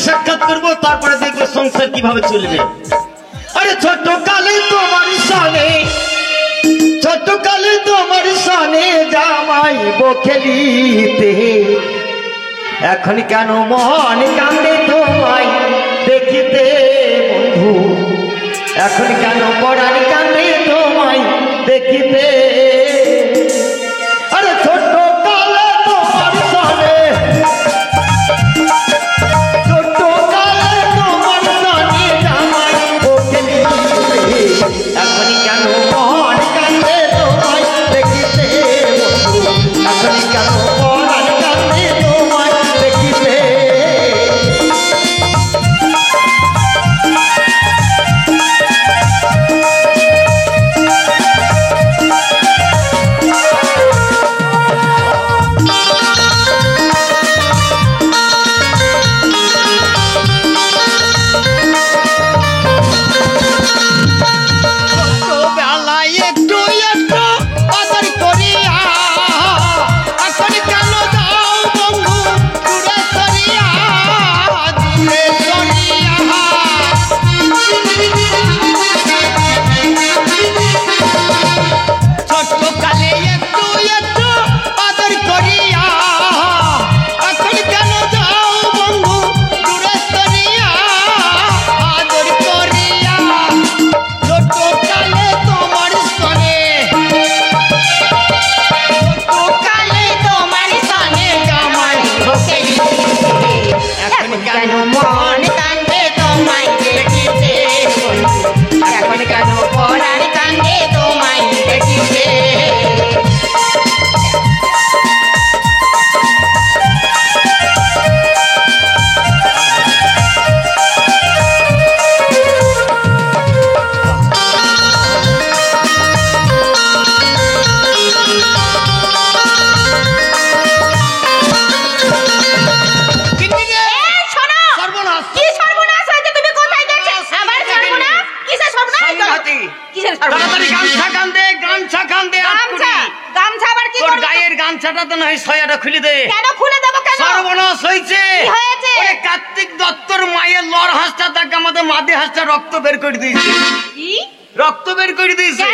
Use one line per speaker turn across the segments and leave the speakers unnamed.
সাক্ষাৎ করবো তারপরে দেখবো সংসার কিভাবে চলবে। আরে ছোট কালে তোমার সামনে জামাই খেলিতে, এখন কেন মন কান্দে তোমায় দেখিতে বন্ধু, এখন কেন পরাণ কান্দে তোমায় দেখিতে। আরে ছোট কালে তোমার সামনে এখন কেন মন কান্দে তোমায় দেখিতে বন্ধু, এখন কেন পরাণ কান্দে তোমায় দেখিতে। কার্তিক দত্তর মায়ের লড় হাঁসটা তাকে আমাদের মাদি হাঁসটা রক্ত বের করে দিয়েছে। রক্ত বের করে দিয়েছে।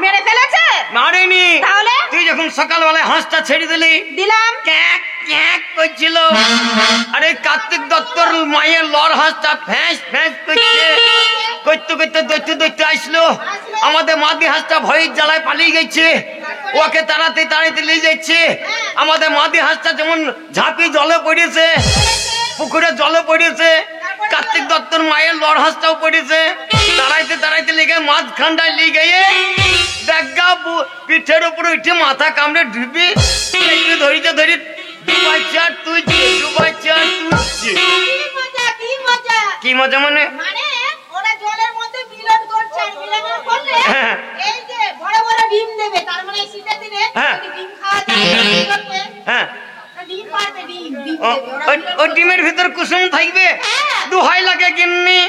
মেরে ফেলেছে?
মারেনি। তাহলে তুই যখন সকালবেলায় হাঁসটা ছেড়ে দিলি,
দিলাম,
ক্যাক ক্যাক করছিল। আরে কার্তিক দত্তর মায়ের লড় হাঁসটা ফ্যাঁস ফ্যাঁস করছে, করতে করতে দৈত্যে দৈত্যে আসলো। আমাদের মাদি হাঁসটা ভয়ের জ্বালায় পালিয়ে গেছে, ওকে তাড়াতে তাড়াতে নিয়ে যাচ্ছে। আমাদের মাদি হাঁসটা যেমন ঝাঁপি জলে পড়েছে, পুকুরে জলে পড়েছে, কার্তিক দত্তর মায়ের লড় হাঁসটাও পড়েছে। দাঁড়াইতে দাঁড়াইতে লেগে মাঝখানটায় লিয়ে গিয়ে দেখা পিঠের উপরে উঠে মাথা কামড়ে ঢুবি একটু ধরিতে ধরি ডুবাইছে তুই ডুবাইছে আর তুই। কি মজা? মানে
ওরা জলের মধ্যে মিলন করছে, আর মিলন করলে এই যে বড় বড় ডিম দেবে, তার মানে শীতের দিনে ডিম খাওয়া যাবে।
হ্যাঁ,
ডিম পারবে, ডিম দেবে।
ওই ডিমের ভিতর কুসুম থাকবে। দোহাই লাগে গিন্নি,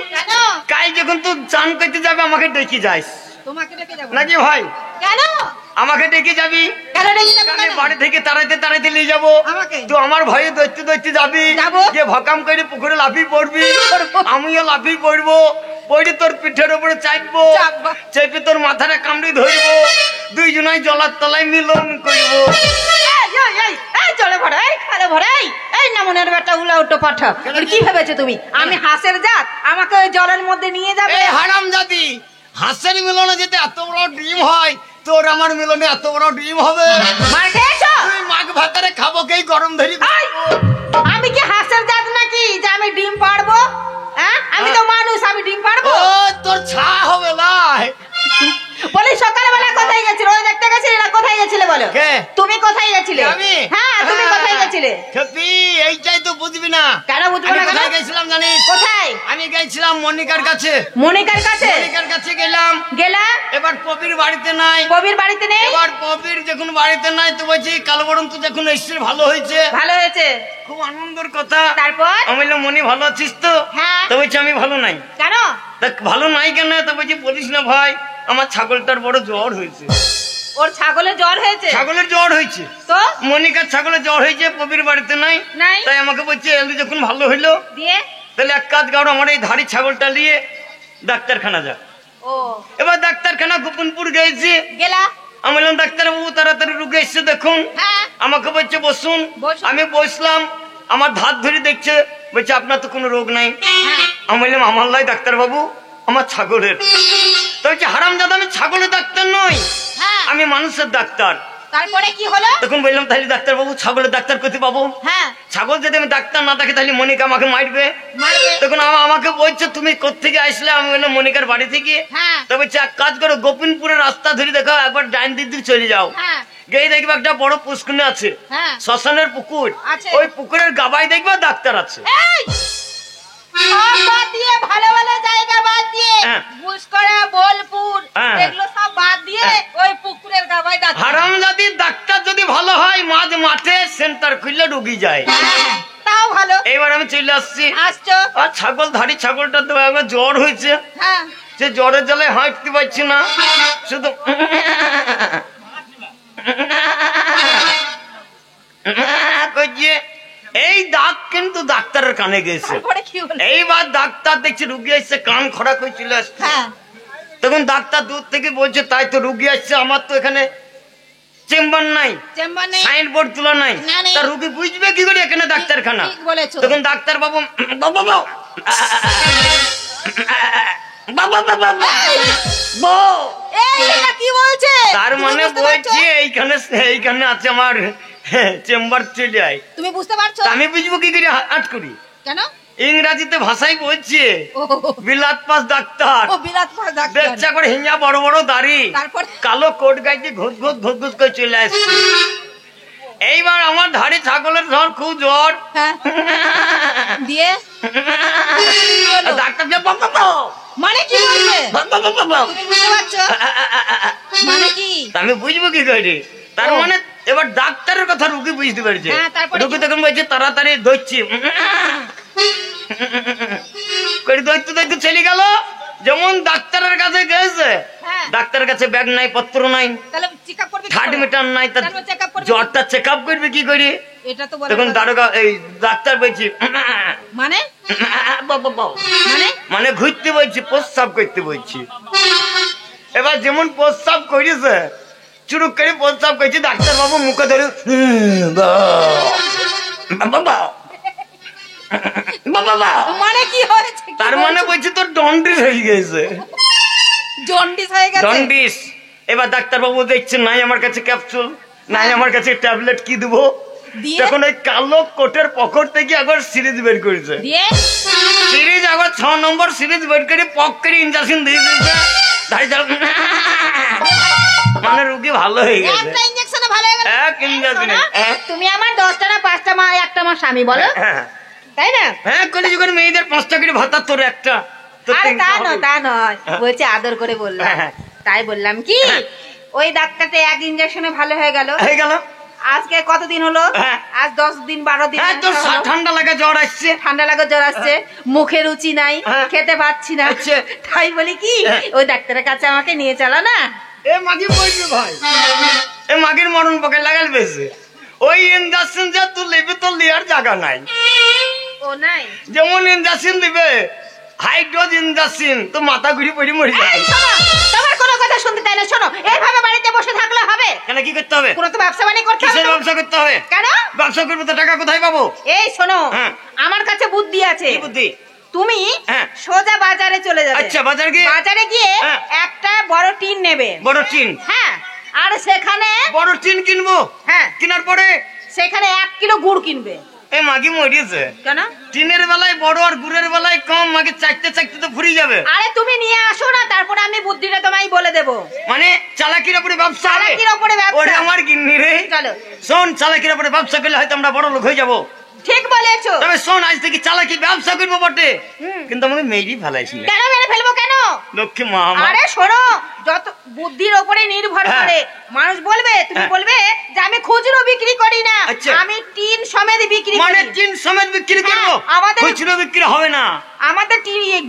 কাল যখন তুই চান করতে যাবে আমাকে ডেকে যাস।
তোমাকে ডেকে যাব
নাকি ভাই?
কেন
আমাকে ডেকে যাবি?
কেন ডেকে যাব?
আমি বাড়ি থেকে তাড়াইতে তাড়াইতে নিয়ে যাবো। তুই আমার ভয়ে দৈত্যে দৈত্যে যাবি, যে ভকাম করে পুকুরে লাফিয়ে পড়বি, আমিও লাফিয়ে পড়বো। পড়ে তোর পিঠের উপরে চাপবো, চেপে তোর মাথাটা কামড়ে ধরবো, দুইজনাই জলার তলায় মিলন করবো।
জলে ভরাই খালে ভরাই এই না মনের বেটা উলা উঠো পাঠা। কি ভেবেছো তুমি আমি হাঁসের জাত আমাকে ওই জলের মধ্যে নিয়ে যাবে?
হারাম জাতি, হাঁসের মিলনে যেতে এত বড় ডিম হয়, তোর আমার মিলনে এত বড় ডিম হবে? তুই মাঘ ভাতারে খাবো কে গরম ধরি?
আমি কি হাঁসের জাত নাকি যে আমি ডিম পারবো? আমি তো মানুষ, আমি ডিম পারবো?
তোর ছা হবে না।
বলি সকালবেলা কোথায় গেছিল? ওই দেখতে গেছিল বলো
কে?
তুমি কোথায় গেছিলে?
আমি?
হ্যাঁ তুমি কোথায় গেছিলে?
সত্যি এইটাই তো বুঝবি না।
কেন বুঝবো
আমি
না কেন?
কোথায় গেছিলাম জানিস?
কোথায়?
আমি গেছিলাম মনিকার কাছে।
মনিকার কাছে
মনিকার কাছে গেলাম।
গেলা?
এবার পবির বাড়িতে নাই।
কবির বাড়িতে নেই?
এবার পবির যখন বাড়িতে নাই তো বলছি কালবরণ তো যখন এসছে ভালো হয়েছে,
ভালো হয়েছে।
খুব আনন্দের কথা।
তারপর?
আমি বললাম মনি ভালো আছিস তো?
হ্যাঁ।
তো বলছি আমি ভালো নাই।
কেন?
তা ভালো নাই কেন? তো বলছি বলিস না ভাই, আমার ছাগলটার বড় জ্বর হয়েছে।
ওর ছাগলের জ্বর হয়েছে?
ছাগলের জ্বর হয়েছে।
তো
মনিকার ছাগলের জ্বর হয়েছে, পবির বাড়িতে নাই।
নাই?
তাই আমাকে বলছে এলি যখন ভালো হইলো
দিয়ে?
তাহলে এক কাজ করো, আমার এই ধাড়ি ছাগলটা নিয়ে ডাক্তারখানা যা।
ও
এবার ডাক্তারখানা গোপনপুর গেছি।
গেলা?
আমি বললাম ডাক্তারবাবু তাড়াতাড়ি রুগী এসছে দেখুন।
হ্যাঁ।
আমাকে বলছে বসুন।
বসুন।
আমি বসলাম, আমার ধাত ধরে দেখছে, বলছে আপনার তো কোনো রোগ নাই।
হ্যাঁ।
আমি বললাম আমার লাই ডাক্তারবাবু, আমার ছাগলের। তো বলছে হারামজাদা আমি ছাগলের ডাক্তার নই,
হ্যাঁ।
আমি মানুষের ডাক্তার।
তারপরে কি হলো?
তখন বললাম তাহলে ডাক্তারবাবু ছাগলের ডাক্তার করতে পাবো?
হ্যাঁ।
ছাগল যদি আমি ডাক্তার না দেখি তাহলে মনিকা আমাকে মারবে।
মারবে।
তখন আমাকে বলছে তুমি কোত্থেকে আসলে? আমি বললাম মনিকার বাড়ি থেকে।
হ্যাঁ।
তো বলছে এক কাজ করো, গোপিনপুরের রাস্তা ধরে দেখো, একবার ডাইন দিক দিয়ে চলে যাও।
হ্যাঁ।
গিয়ে দেখবে একটা বড় পুষ্কুনি আছে,
হ্যাঁ।
শ্মশানের পুকুর
আছে।
ওই পুকুরের গাবায় দেখবে ডাক্তার আছে।
এই সব বাদ দিয়ে ভালো ভালো জায়গা বাদ দিয়ে
হ্যাঁ।
বুসকরা বোলপুর
হ্যাঁ।
এগুলো সব বাদ দিয়ে
হ্যাঁ।
ওই পুকুরের গাবায় ডাক্তার।
হারামজাদি ডাক্তার যদি ভালো হয় মাঝ মাঠে সেন্টার খুললে রুগী যায়।
হ্যাঁ, তাও ভালো।
এইবার আমি চলে আসছি।
আসছো?
আর ছাগল ধাড়ি ছাগলটা তো একবার জ্বর হয়েছে,
হ্যাঁ।
সে জ্বরের জ্বালায় হাঁটতে পারছি না, শুধু করছে। এই দাঁত কিন্তু ডাক্তারের কানে গেছে।
তারপরে কি হলো?
এইবার ডাক্তার দেখছি রুগী আসছে, কান খোড়া করে চলে আসছে।
হ্যাঁ।
তখন ডাক্তার দূর থেকে বলছে তাই তো রুগী আসছে, আমার তো এখানে চেম্বার নাই,
চেম্বার নেই?
সাইন বোর্ড তোলা নাই,
না, নেই।
তা রুগী বুঝবে কি করে এখানে ডাক্তারখানা?
ঠিক বলেছো।
তখন ডাক্তার বাবু বাবু
এই এটা কি বলছে?
তার
তুমি
মানে
বুঝতে পারছো?
বলছি এইখানে এইখানে আছে আমার চেম্বার, চলে আয়।
তুমি বুঝতে পারছো?
তা আমি বুঝবো কি করে আট করি?
কেন?
ইংরাজিতে ভাষায় বলছে
ও
বিলাত পাস ডাক্তার।
ও বিরাট বড় ডাক্তার।
দেখছে করে হিঞ্জা বড় বড় দাড়ি,
তারপর?
কালো কোট গাইতে ঘুষ ঘুষ ঘুষ ঘুষ করে চলে আসছে। এইবার আমার ধাড়ি ছাগলের জ্বর, খুব জ্বর।
হ্যাঁ। দিয়ে
ডাক্তার যে বাবা বাবা
মানে কি বলছে?
বাবা বাবা,
তুমি বুঝতে পারছো? মানে কি?
তা আমি বুঝবো কি করে? তার
ও।
মানে এবার ডাক্তারের কথা রুগী বুঝতে পারছে।
হ্যাঁ, তারপরে
রুগী
কি?
তখন বলছে তাড়াতাড়ি ধরছি করে দৈত্য দৈত্য চলে গেল। যেমন ডাক্তারের কাছে গেছে,
হ্যাঁ।
ডাক্তারের কাছে ব্যাগ নাই, পত্র নাই,
তাহলে চেক আপ করবে কি
থার্ড
করে?
মিটার নাই, তার
তারপর check up করবে কি?
জ্বরটা চেক আপ করবে কি করে?
এটা তো বলে
তখন দারোগা এই ডাক্তার বলছি
মানে মানে
মানে ঘুরতে বলছি, প্রস্রাব করতে বলছি। এবার যেমন প্রস্রাব করেছে, চুরুক করে প্রস্রাব করছি, ডাক্তার বাবু মুখে ধরে
মানে কি হয়েছে? কি
তার মানে
বলছো?
বলছি তোর জন্ডিস হয়ে গেছে।
জন্ডিস হয়ে গেছে?
জন্ডিস। এবার ডাক্তার বাবু দেখছে নাই আমার কাছে ক্যাপসুল, নাই আমার কাছে ট্যাবলেট, কি দেবো?
দিয়ে?
তখন ওই কালো কোটের পকেট থেকে একবার সিরিজ বের করেছে।
দিয়ে
সিরিজ আবার 6 নম্বর সিরিজ বের করে পক করে ইনজেকশন দিয়ে দিয়েছে। মানে রুগী ভালো হয়ে গেছে
একটা ইনজেকশনে ভালো হয়ে গেল।
এক ইনজেকশনে।
তুমি আমার 10টা না 5টা মা, একটা মা স্বামী বলো, তাই না?
হ্যাঁ কলিযুগের মেয়েদের 5টা করে ভাতা, তোর একটা, তোর
আরে
3টা
তা
হবে।
নয়, তা নয়, বলছে আদর করে বললাম।
হ্যাঁ।
তাই বললাম কি, ওই ডাক্তারটা এক ইনজেকশনে ভালো হয়ে গেল।
হয়ে গেল।
আজকে কতদিন হলো?
হ্যাঁ।
আজ 10 দিন 12 দিন
হ্যাঁ তোর
হলো।
ঠান্ডা লাগা জ্বর আসছে।
ঠান্ডা লাগা জ্বর আসছে, মুখে রুচি নাই,
হ্যাঁ।
খেতে পাচ্ছি না।
আচ্ছা।
তাই বলি কি,
হ্যাঁ।
ওই ডাক্তারের কাছে আমাকে নিয়ে চলো না।
এ মাগি বলবি ভাই, এ মাগির মরণ পকে লাগাল বেশি। ওই ইনজেকশন যে তুই লিবি, তোর লিয়ার জায়গা নাই।
ও নাই?
যেমন ইনজেকশন দিবে হাই ডোজ ইনজেকশন, তো মাথা ঘুরি পড়ি মরে যাবে।
এই শোনো, তোমার কোনো কথা শুনতে চাই না। শোনো, এইভাবে বাড়িতে বসে থাকলে হবে?
কেন কি করতে হবে?
কোনো তো ব্যবসা বাণিজ্য করতে হবে
কিসের
তো?
ব্যবসা করতে হবে?
কেন?
ব্যবসা করবো তো টাকা কোথায় পাবো?
এই শোনো,
হ্যাঁ।
আমার কাছে বুদ্ধি আছে।
কি বুদ্ধি?
তুমি
হ্যাঁ।
সোজা বাজারে চলে যাবে।
আচ্ছা, বাজার গিয়ে?
বাজারে গিয়ে
হ্যাঁ।
একটা বড় টিন নেবে।
বড় টিন?
হ্যাঁ। আর সেখানে
বড় টিন কিনবো।
হ্যাঁ,
কেনার পরে
সেখানে 1 কিলো গুড় কিনবে।
এই মাগি মরিয়েছে।
কেন?
টিনের বেলায় বড় আর গুড়ের বেলায় কম, মাগি চাইতে চাইতে তো ফুরিয়ে যাবে।
আরে তুমি নিয়ে আসো না, তারপরে আমি বুদ্ধিটা তোমায় বলে দেবো।
মানে চালাকির উপরে ব্যবসা হবে?
চালাকির উপরে ব্যবসা।
ওরে আমার গিন্নির
চলো।
শোন, চালাকির উপরে ব্যবসা করলে হয়তো আমরা বড় লোক হয়ে যাবো।
ঠিক বলেছো।
তবে শোন, আজ থেকে চালাকি ব্যবসা করবো বটে, কিন্তু আমাকে মেয়েরই ফেলাইছি।
কেন মেরে ফেলবো কেন?
লক্ষ্মী মা আমার।
আরে শোনো, যত বুদ্ধির উপরে নির্ভর করে। মানুষ বলবে, তুমি বলবে যে আমি খুচরো বিক্রি করি না,
আচ্ছা।
আমি টিন সমেত বিক্রি
মানে
করি।
টিন সমেত বিক্রি করবো?
আমাদের
খুচরো বিক্রি হবে না।
আমাদের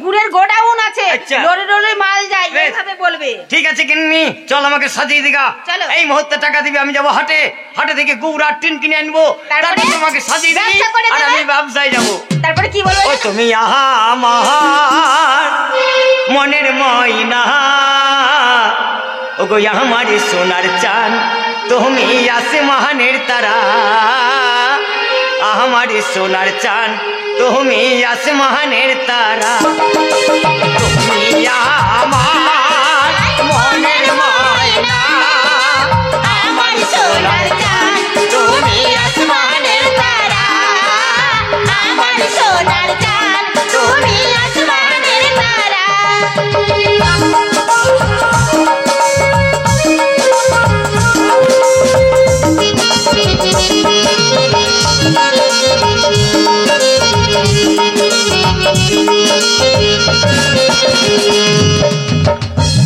গুড়ের গোডাউন আছে,
আচ্ছা।
লরি লরি মাল যায়,
বেশ।
এইভাবে বলবে।
ঠিক আছে কিন্নি, চল আমাকে সাজিয়ে দিগা।
চলো।
এই মুহূর্তে টাকা দিবি, আমি যাবো হাটে, হাটে থেকে গুড় আর টিন কিনে আনবো,
তারপরে
তারপর তোমাকে সাজিয়ে দিবি
ব্যবসা করে
আর
দেবে?
আমি ব্যবসায় যাবো।
তারপরে কি বলবে?
ও তুমি আহা আমার মনের ময়না, ও গো আমার সোনার চান, তুমি আসমানের তারা, আমার সোনার চান, তুমি আসমানের তারা, তুমি আমার মনের ময়না, আমার সোনার চান, তুমি আসমানের তারা, আমার সোনার চান, তুমি আসমানের তারা।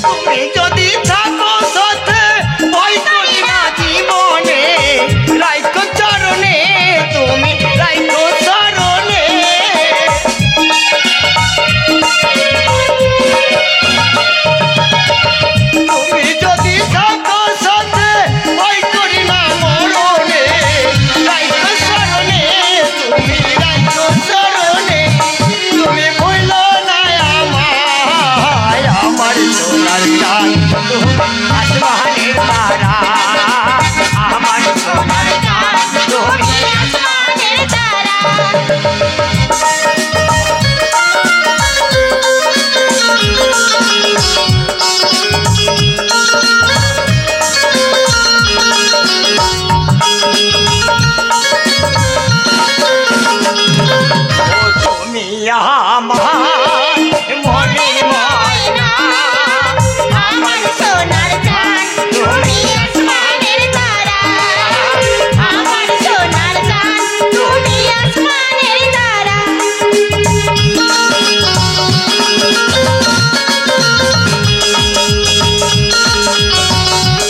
তুমি যদি থাকো সাথে, ভয় করি না জীবনে, রাইখো চরণে, তুমি রাইখো চরণে। তুমি যদি থাকো সাথে, ভয় করি না মরণে, রাইখো চরণে, তুমি রাইখো চরণে। তুমি ভুলো না আমায়, আমার সোনার চাঁদ, তুমি আসমানের তারা, আমার সোনার চাঁদ, তুমি আসমানের তারা। ও তুমি